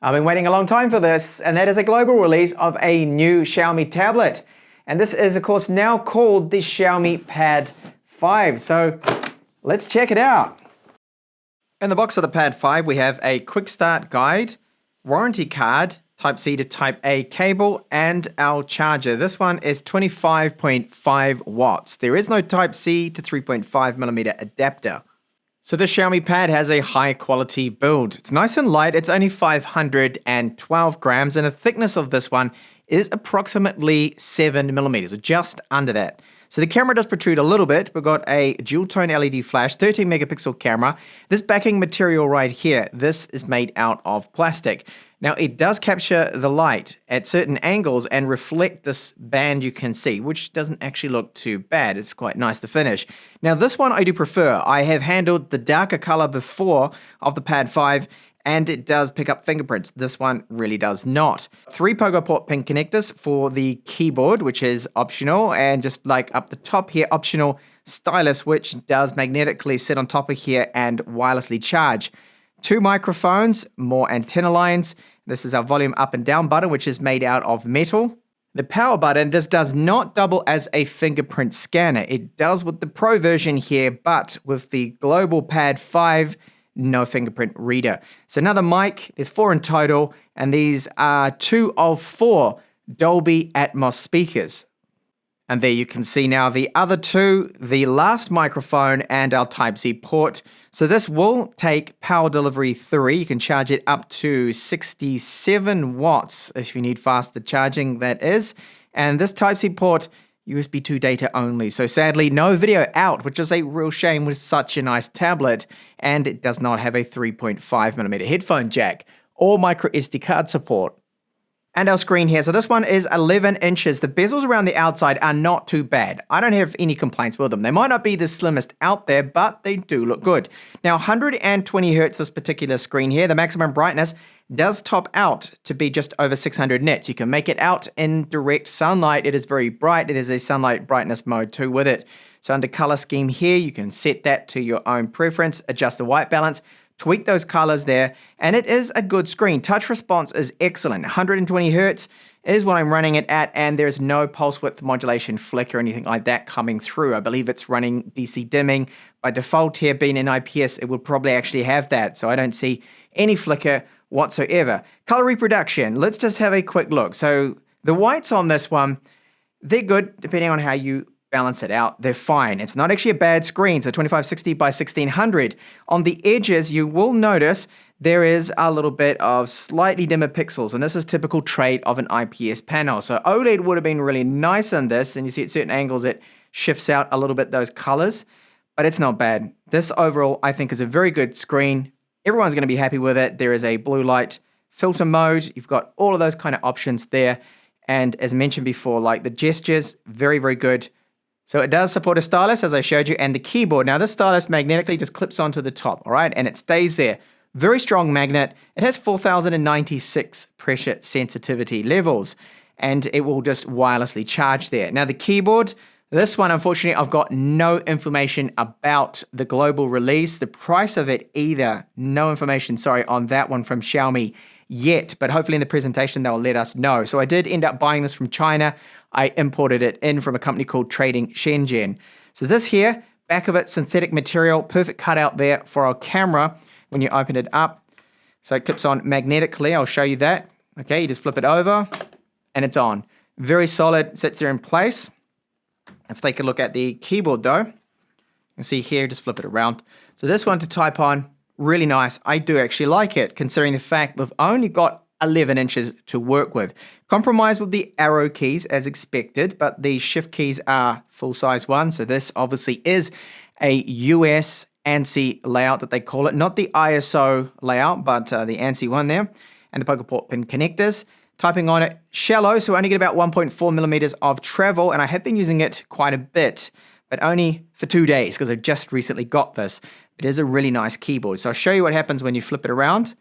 I've been waiting a long time for this, and that is a global release of a new Xiaomi tablet. And this is, of course, now called the Xiaomi Pad 5. So let's check it out. In the box of the Pad 5, we have a quick start guide, warranty card, Type-C to Type-A cable, and our charger. This one is 25.5 watts. There is no Type-C to 3.5mm adapter. So the Xiaomi Pad has a high quality build. It's nice and light. It's only 512 grams, and the thickness of this one is approximately 7mm, or just under that. So the camera does protrude a little bit. We've got a dual tone LED flash, 13 megapixel camera. This backing material right here, this is made out of plastic. Now it does capture the light at certain angles and reflect this band you can see, which doesn't actually look too bad. It's quite nice to finish. Now this one I do prefer. I have handled the darker color before of the Pad 5, and it does pick up fingerprints. This one really does not. 3 Pogo port pin connectors for the keyboard, which is optional, and just like up the top here, optional stylus, which does magnetically sit on top of here and wirelessly charge. 2 microphones, more antenna lines. This is our volume up and down button, which is made out of metal. The power button, this does not double as a fingerprint scanner. It does with the Pro version here, but with the global Pad 5, no fingerprint reader. So another mic, there's 4 in total, and these are 2 of 4 Dolby Atmos speakers. And there you can see now the other 2, the last microphone and our Type-C port. So this will take power delivery 3. You can charge it up to 67 watts if you need faster charging, that is. And this Type-C port, USB 2 data only. So sadly, no video out, which is a real shame with such a nice tablet. And it does not have a 3.5mm headphone jack or micro SD card support. And our screen here, so this one is 11 inches. The bezels around the outside are not too bad. I don't have any complaints with them. They might not be the slimmest out there, but they do look good. Now, 120 hertz, this particular screen here, the maximum brightness does top out to be just over 600 nits. You can make it out in direct sunlight. It is very bright. It is a sunlight brightness mode too with it. So under color scheme here, you can set that to your own preference, adjust the white balance, tweak those colors there, and it is a good screen. Touch response is excellent. 120 hertz is what I'm running it at, and there's no pulse width modulation, flicker, or anything like that coming through. I believe it's running DC dimming. By default here, being in IPS, it will probably actually have that, so I don't see any flicker whatsoever. Color reproduction, let's just have a quick look. So the whites on this one, they're good depending on how you balance it out. They're fine. It's not actually a bad screen. So 2560 by 1600. On the edges, you will notice there is a little bit of slightly dimmer pixels, and this is typical trait of an IPS panel. So OLED would have been really nice on this, and you see at certain angles it shifts out a little bit those colors, but it's not bad. This overall, I think, is a very good screen. Everyone's going to be happy with it. There is a blue light filter mode. You've got all of those kind of options there. And as mentioned before, like the gestures, very, very good. So it does support a stylus, as I showed you, and the keyboard. Now, this stylus magnetically just clips onto the top, all right? And it stays there. Very strong magnet. It has 4096 pressure sensitivity levels, and it will just wirelessly charge there. Now, the keyboard, this one, unfortunately, I've got no information about the global release, the price of it either. No information, sorry, on that one from Xiaomi yet, but hopefully in the presentation they'll let us know. So I did end up buying this from China. I imported it in from a company called Trading Shenzhen. So this here, back of it, synthetic material, perfect cutout there for our camera when you open it up. So it clips on magnetically, I'll show you that. Okay, you just flip it over and it's on. Very solid, sits there in place. Let's take a look at the keyboard though. You can see here, just flip it around. So this one to type on, really nice. I do actually like it, considering the fact we've only got 11 inches to work with. Compromise with the arrow keys as expected, but the shift keys are full-size ones. So this obviously is a US ANSI layout that they call it, not the ISO layout, but the ANSI one there. And the Pogo port pin connectors. Typing on it, shallow, so I only get about 1.4mm of travel, and I have been using it quite a bit, but only for 2 days because I just recently got this. It is a really nice keyboard. So I'll show you what happens when you flip it around.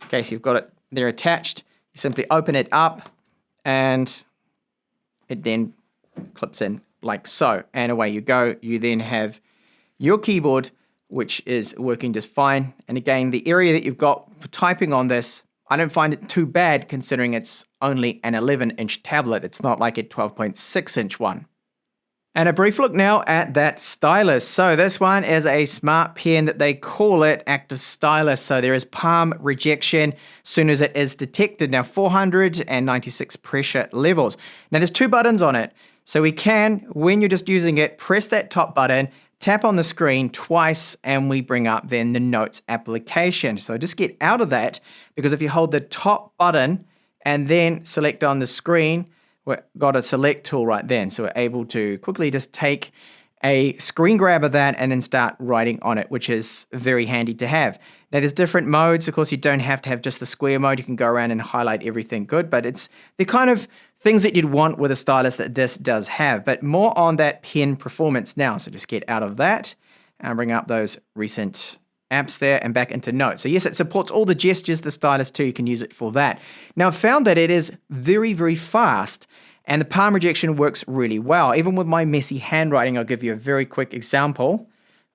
Okay, so you've got it there attached. You simply open it up and it then clips in like so. And away you go. You then have your keyboard, which is working just fine. And again, the area that you've got for typing on this, I don't find it too bad considering it's only an 11-inch tablet. It's not like a 12.6-inch one. And a brief look now at that stylus. So this one is a smart pen that they call it active stylus. So there is palm rejection as soon as it is detected. Now 496 pressure levels. Now there's 2 buttons on it. So we can, when you're just using it, press that top button, tap on the screen twice, and we bring up then the notes application. So just get out of that, because if you hold the top button and then select on the screen, we've got a select tool right then. So we're able to quickly just take a screen grab of that and then start writing on it, which is very handy to have. Now there's different modes. Of course, you don't have to have just the square mode. You can go around and highlight everything good, but it's the kind of things that you'd want with a stylus that this does have. But more on that pen performance now. So just get out of that and bring up those recent apps there and back into notes. So yes, it supports all the gestures, the stylus too. You can use it for that. Now I've found that it is very, very fast, and the palm rejection works really well. Even with my messy handwriting, I'll give you a very quick example.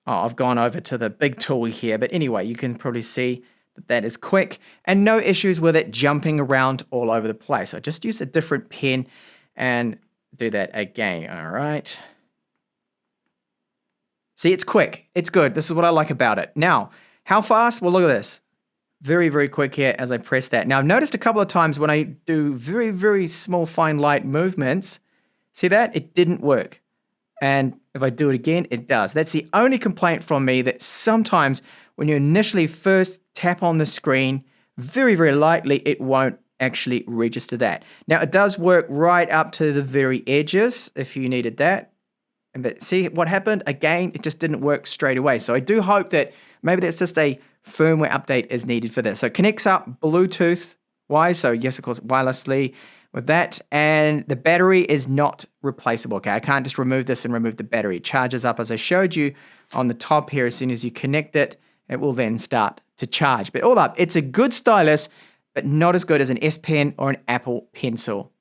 I've gone over to the big tool here, but anyway, you can probably see that that is quick and no issues with it jumping around all over the place. So just use a different pen and do that again. All right. See, it's quick. It's good. This is what I like about it. Now, how fast? Well, look at this. Very, very quick here as I press that. Now, I've noticed a couple of times when I do very, very small, fine, light movements, see that? It didn't work. And if I do it again, it does. That's the only complaint from me, that sometimes when you initially first tap on the screen, very, very lightly, it won't actually register that. Now, it does work right up to the very edges if you needed that. But see what happened? Again, it just didn't work straight away. So I do hope that maybe that's just a firmware update is needed for this. So it connects up Bluetooth-wise. So yes, of course, wirelessly with that. And the battery is not replaceable. Okay, I can't just remove this and remove the battery. It charges up as I showed you on the top here. As soon as you connect it, it will then start to charge. But all up, it's a good stylus, but not as good as an S Pen or an Apple Pencil.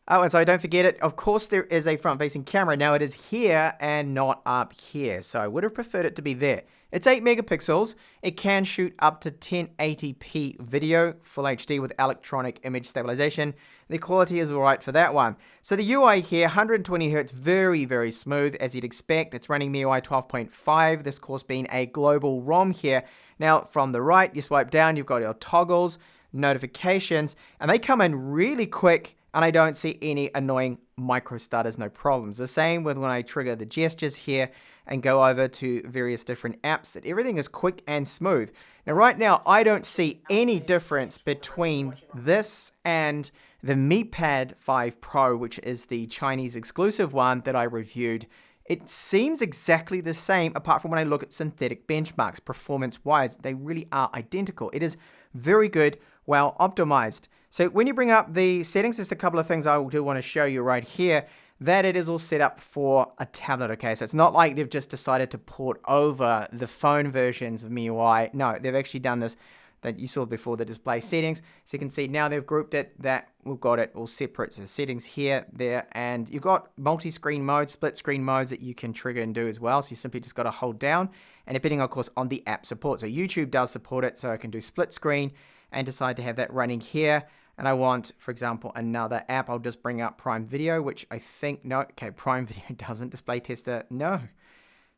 Oh, and so don't forget it, of course there is a front-facing camera. Now it is here and not up here, so I would have preferred it to be there. It's 8 megapixels. It can shoot up to 1080p video, full HD with electronic image stabilization. The quality is alright for that one. So the UI here, 120 Hz, very, very smooth as you'd expect. It's running MIUI 12.5, this course being a global ROM here. Now from the right, you swipe down, you've got your toggles, notifications, and they come in really quick, and I don't see any annoying micro stutters, no problems. The same with when I trigger the gestures here and go over to various different apps, that everything is quick and smooth. Now right now, I don't see any difference between this and the MiPad 5 Pro, which is the Chinese exclusive one that I reviewed. It seems exactly the same, apart from when I look at synthetic benchmarks. Performance-wise, they really are identical. It is very good, well optimized. So when you bring up the settings, just a couple of things I do want to show you right here, that it is all set up for a tablet, okay? So it's not like they've just decided to port over the phone versions of MIUI. No, they've actually done this that you saw before, the display settings. So you can see now they've grouped it, that we've got it all separate. So settings here, there, and you've got multi-screen modes, split screen modes that you can trigger and do as well. So you simply just got to hold down, and depending of course on the app support. So YouTube does support it, so I can do split screen and decide to have that running here. And I want, for example, another app. I'll just bring up Prime Video, which I think, no, okay, Prime Video doesn't. Display Tester, no.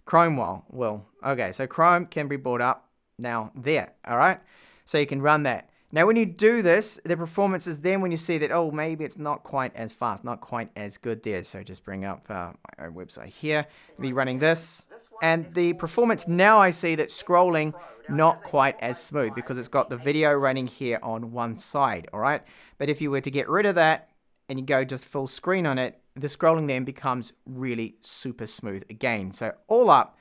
Chrome will. Okay, so Chrome can be brought up now there, all right? So you can run that. Now, when you do this, the performance is then when you see that, oh, maybe it's not quite as fast, not quite as good there. So just bring up my own website here, be running this. And the performance, now I see that scrolling, not quite as smooth because it's got the video running here on one side, all right? But if you were to get rid of that and you go just full screen on it, the scrolling then becomes really super smooth again. So all up,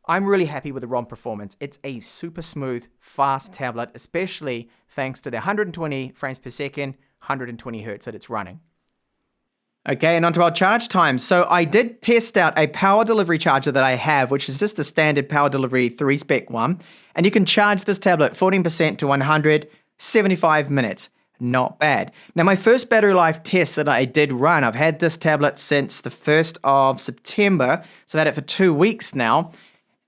I'm really happy with the ROM performance. It's a super smooth, fast tablet, especially thanks to the 120 frames per second, 120 Hertz that it's running. Okay, and onto our charge time. So I did test out a power delivery charger that I have, which is just a standard power delivery 3-spec one. And you can charge this tablet 14% to 100, 75 minutes. Not bad. Now, my first battery life test that I did run, I've had this tablet since the 1st of September. So I've had it for 2 weeks now.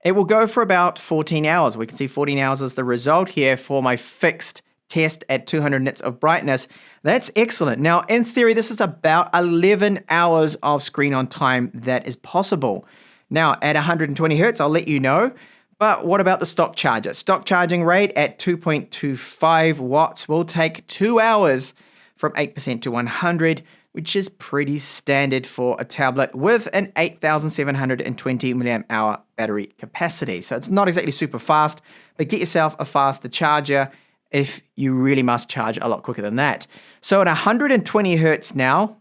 It will go for about 14 hours. We can see 14 hours as the result here for my fixed test at 200 nits of brightness. That's excellent. Now, in theory, this is about 11 hours of screen on time that is possible. Now, at 120 hertz, I'll let you know. But what about the stock charger? Stock charging rate at 2.25 watts will take 2 hours from 8% to 100, which is pretty standard for a tablet with an 8,720 milliamp hour battery capacity. So it's not exactly super fast, but get yourself a faster charger if you really must charge a lot quicker than that. So at 120 hertz now,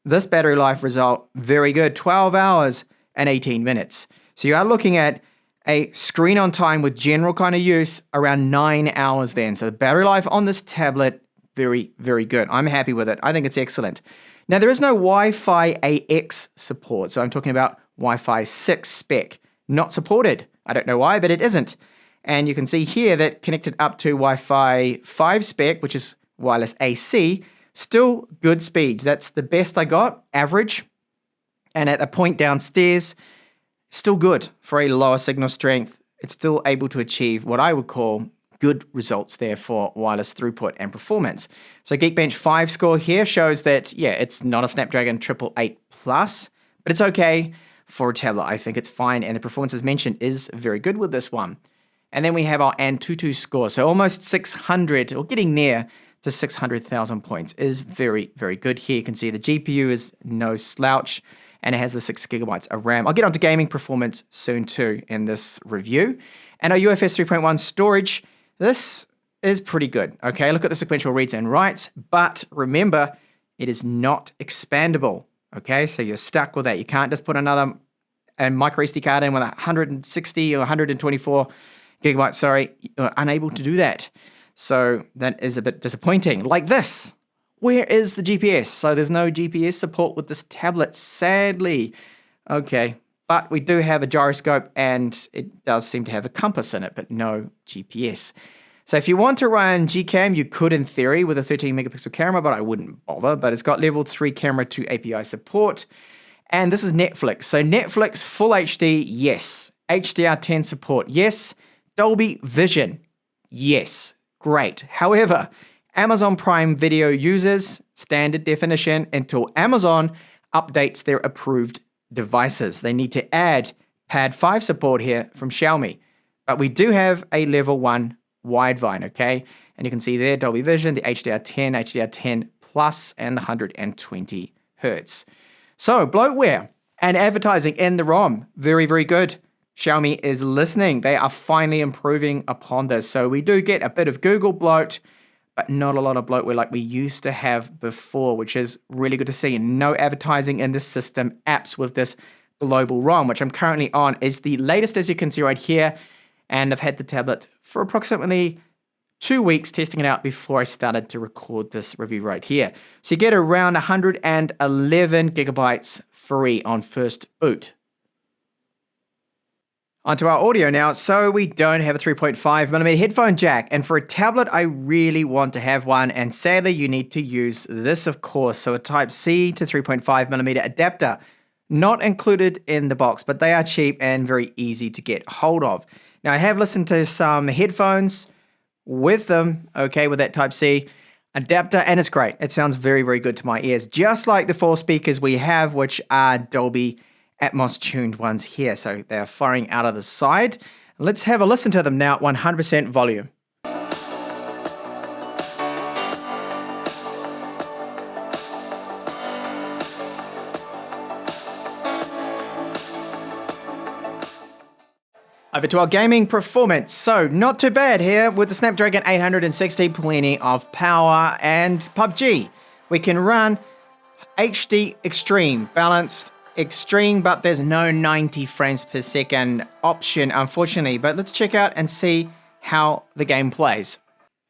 this battery life result, very good, 12 hours and 18 minutes. So you are looking at a screen on time with general kind of use around 9 hours then. So the battery life on this tablet, very, very good. I'm happy with it. I think it's excellent. Now, there is no Wi-Fi AX support. So I'm talking about Wi-Fi 6 spec. Not supported. I don't know why, but it isn't. And you can see here that connected up to Wi-Fi 5 spec, which is wireless AC, still good speeds. That's the best I got, average. And at a point downstairs, still good for a lower signal strength. It's still able to achieve what I would call good results there for wireless throughput and performance. So Geekbench 5 score here shows that, yeah, it's not a Snapdragon 888 Plus, but it's okay for a tablet. I think it's fine, and the performance, as mentioned, is very good with this one. And then we have our Antutu score. So almost 600, or getting near to 600,000 points, is very, very good. Here you can see the GPU is no slouch, and it has the 6 gigabytes of RAM. I'll get onto gaming performance soon too in this review. And our UFS 3.1 storage, this is pretty good. Okay, look at the sequential reads and writes, but remember, it is not expandable. Okay, so you're stuck with that. You can't just put another micro SD card in with 160 or 124 gigabytes, sorry. You're unable to do that. So that is a bit disappointing. Like this. Where is the GPS? So there's no GPS support with this tablet, sadly. Okay, but we do have a gyroscope and it does seem to have a compass in it, but no GPS. So if you want to run Gcam, you could in theory with a 13 megapixel camera, but I wouldn't bother. But it's got level 3 camera to API support. And this is Netflix. So Netflix Full HD, yes. HDR10 support, yes. Dolby Vision, yes. Great. However, Amazon Prime Video users standard definition until Amazon updates their approved devices. They need to add Pad 5 support here from Xiaomi. But we do have a level 1 widevine, okay? And you can see there Dolby Vision, the HDR10, HDR10 Plus, and the 120 hertz. So bloatware and advertising in the ROM, very, very good. Xiaomi is listening. They are finally improving upon this. So we do get a bit of Google bloat, but not a lot of bloatware like we used to have before, which is really good to see. And no advertising in this system. Apps with this global ROM, which I'm currently on, is the latest, as you can see right here. And I've had the tablet for approximately 2 weeks testing it out before I started to record this review right here. So you get around 111 gigabytes free on first boot. Onto our audio now. So we don't have a 3.5mm headphone jack, and for a tablet I really want to have one, and sadly you need to use this, of course. So a Type-C to 3.5mm adapter, not included in the box, but they are cheap and very easy to get hold of. Now I have listened to some headphones with them, okay, with that Type-C adapter, and it's great. It sounds very, very good to my ears, just like the 4 speakers we have, which are Dolby Atmos tuned ones here. So they're firing out of the side. Let's have a listen to them now at 100% volume. Over to our gaming performance. So not too bad here with the Snapdragon 860, plenty of power, and PUBG. We can run HD Extreme, balanced Extreme, but there's no 90 frames per second option, unfortunately. But let's check out and see how the game plays.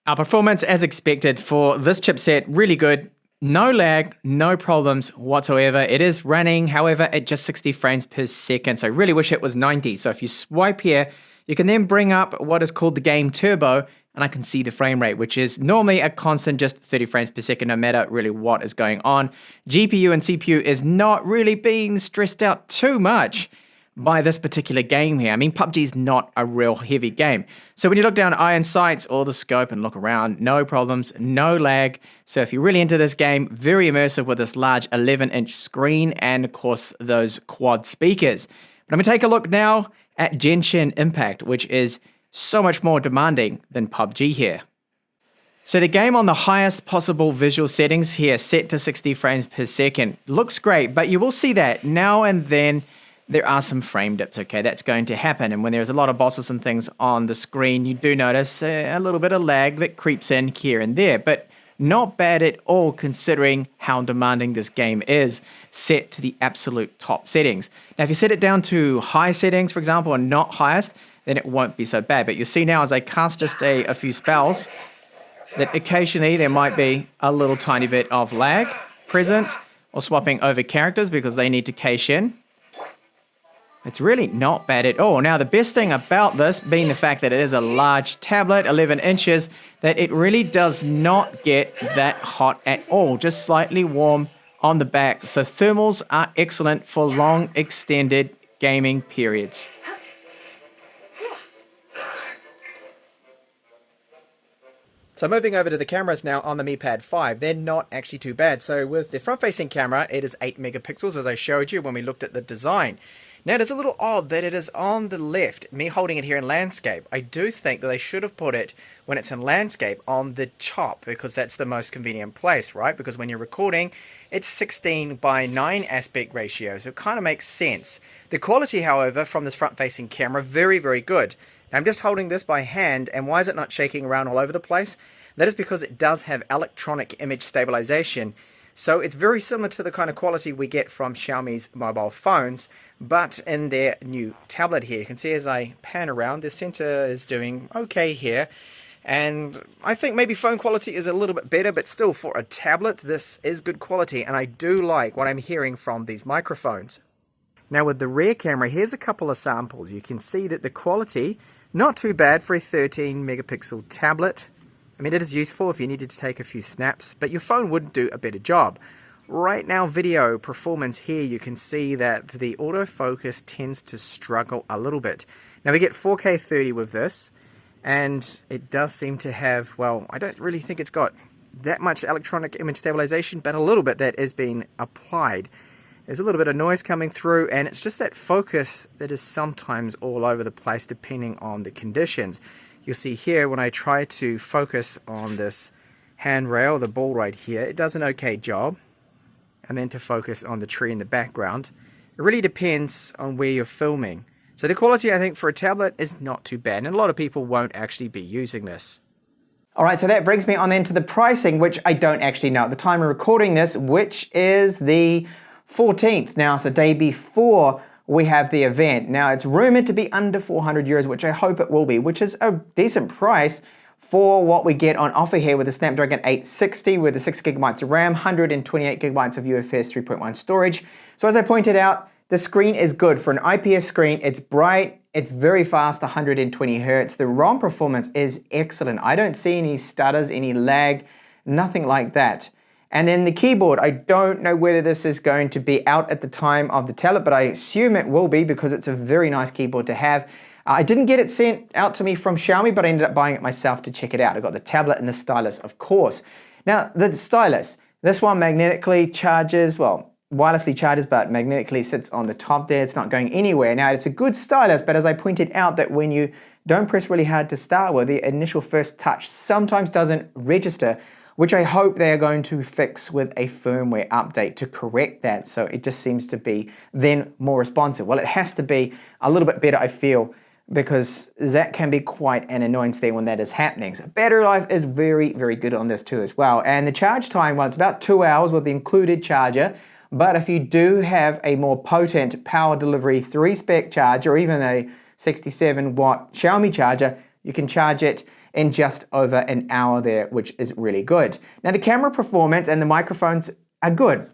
Our performance, as expected for this chipset, really good. No lag, no problems whatsoever. It is running, however, at just 60 frames per second. So I really wish it was 90. So if you swipe here, you can then bring up what is called the game turbo, and I can see the frame rate, which is normally a constant, just 30 frames per second, no matter really what is going on. GPU and CPU is not really being stressed out too much, by this particular game here. I mean, PUBG is not a real heavy game. So when you look down iron sights or the scope and look around, no problems, no lag. So if you're really into this game, very immersive with this large 11-inch screen and of course those quad speakers. But I'm going to take a look now at Genshin Impact, which is so much more demanding than PUBG here. So the game on the highest possible visual settings here, set to 60 frames per second, looks great, but you will see that now and then there are some frame dips, okay? That's going to happen. And when there's a lot of bosses and things on the screen, you do notice a little bit of lag that creeps in here and there, but not bad at all considering how demanding this game is, set to the absolute top settings. Now, if you set it down to high settings, for example, and not highest, then it won't be so bad. But you'll see now as I cast just a few spells, that occasionally there might be a little tiny bit of lag present, or swapping over characters because they need to cache in. It's really not bad at all. Now, the best thing about this being the fact that it is a large tablet, 11 inches, that it really does not get that hot at all, just slightly warm on the back. So thermals are excellent for long extended gaming periods. So moving over to the cameras now on the Mi Pad 5, they're not actually too bad. So with the front-facing camera, it is 8 megapixels as I showed you when we looked at the design. Now, it is a little odd that it is on the left, me holding it here in landscape. I do think that they should have put it, when it's in landscape, on the top, because that's the most convenient place, right? Because when you're recording, it's 16:9 aspect ratio, so it kind of makes sense. The quality, however, from this front-facing camera, very, very good. Now, I'm just holding this by hand, and why is it not shaking around all over the place? That is because it does have electronic image stabilization. So it's very similar to the kind of quality we get from Xiaomi's mobile phones, but in their new tablet here. You can see as I pan around, the sensor is doing okay here. And I think maybe phone quality is a little bit better, but still for a tablet, this is good quality. And I do like what I'm hearing from these microphones. Now with the rear camera, here's a couple of samples. You can see that the quality, not too bad for a 13 megapixel tablet. I mean, it is useful if you needed to take a few snaps, but your phone would do a better job. Right now, video performance here, you can see that the autofocus tends to struggle a little bit. Now, we get 4K 30 with this, and it does seem to have, well, I don't really think it's got that much electronic image stabilization, but a little bit that is being applied. There's a little bit of noise coming through, and it's just that focus that is sometimes all over the place depending on the conditions. You'll see here when I try to focus on this handrail, the ball right here, it does an okay job. And then to focus on the tree in the background. It really depends on where you're filming. So the quality, I think, for a tablet is not too bad. And a lot of people won't actually be using this. All right, so that brings me on then to the pricing, which I don't actually know at the time of recording this, which is the 14th now, so day before we have the event. Now, it's rumored to be under 400 euros, which I hope it will be, which is a decent price for what we get on offer here with the Snapdragon 860 with the 6 gigabytes of RAM, 128 gigabytes of UFS 3.1 storage. So as I pointed out, the screen is good. For an IPS screen, it's bright, it's very fast, 120 Hertz. The ROM performance is excellent. I don't see any stutters, any lag, nothing like that. And then the keyboard, I don't know whether this is going to be out at the time of the tablet, but I assume it will be because it's a very nice keyboard to have. I didn't get it sent out to me from Xiaomi, but I ended up buying it myself to check it out. I got the tablet and the stylus, of course. Now, the stylus, this one magnetically charges, well, wirelessly charges, but magnetically sits on the top there. It's not going anywhere. Now, it's a good stylus, but as I pointed out, that when you don't press really hard to start with, the initial first touch sometimes doesn't register, which I hope they are going to fix with a firmware update to correct that. So it just seems to be then more responsive. Well, it has to be a little bit better, I feel, because that can be quite an annoyance there when that is happening. So battery life is very, very good on this too as well. And the charge time, well, it's about 2 hours with the included charger. But if you do have a more potent power delivery 3-spec charger or even a 67-watt Xiaomi charger, you can charge it in just over an hour there, which is really good. Now, the camera performance and the microphones are good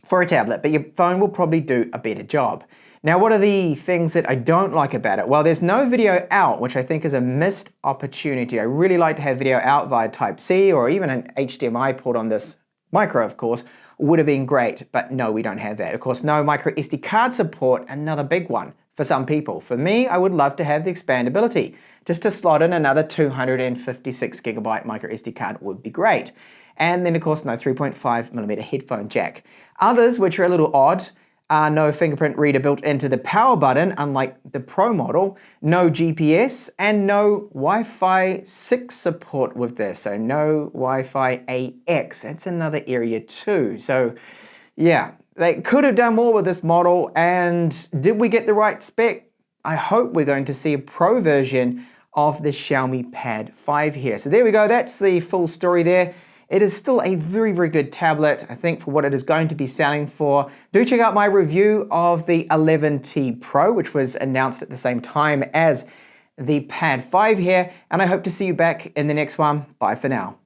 for a tablet, but your phone will probably do a better job. Now, what are the things that I don't like about it? Well, there's no video out, which I think is a missed opportunity. I really like to have video out via Type-C or even an HDMI port on this micro, of course, would have been great, but no, we don't have that. Of course, no micro SD card support, another big one. for some people. For me, I would love to have the expandability. Just to slot in another 256 gigabyte micro SD card would be great. And then of course no 3.5mm headphone jack. Others, which are a little odd, are no fingerprint reader built into the power button, unlike the Pro model, no GPS, and no Wi-Fi 6 support with this, so no Wi-Fi AX. That's another area too. So yeah, they could have done more with this model, and did we get the right spec? I hope we're going to see a Pro version of the Xiaomi Pad 5 here. So there we go, that's the full story there. It is still a very, very good tablet, I think, for what it is going to be selling for. Do check out my review of the 11T Pro, which was announced at the same time as the Pad 5 here, and I hope to see you back in the next one. Bye for now.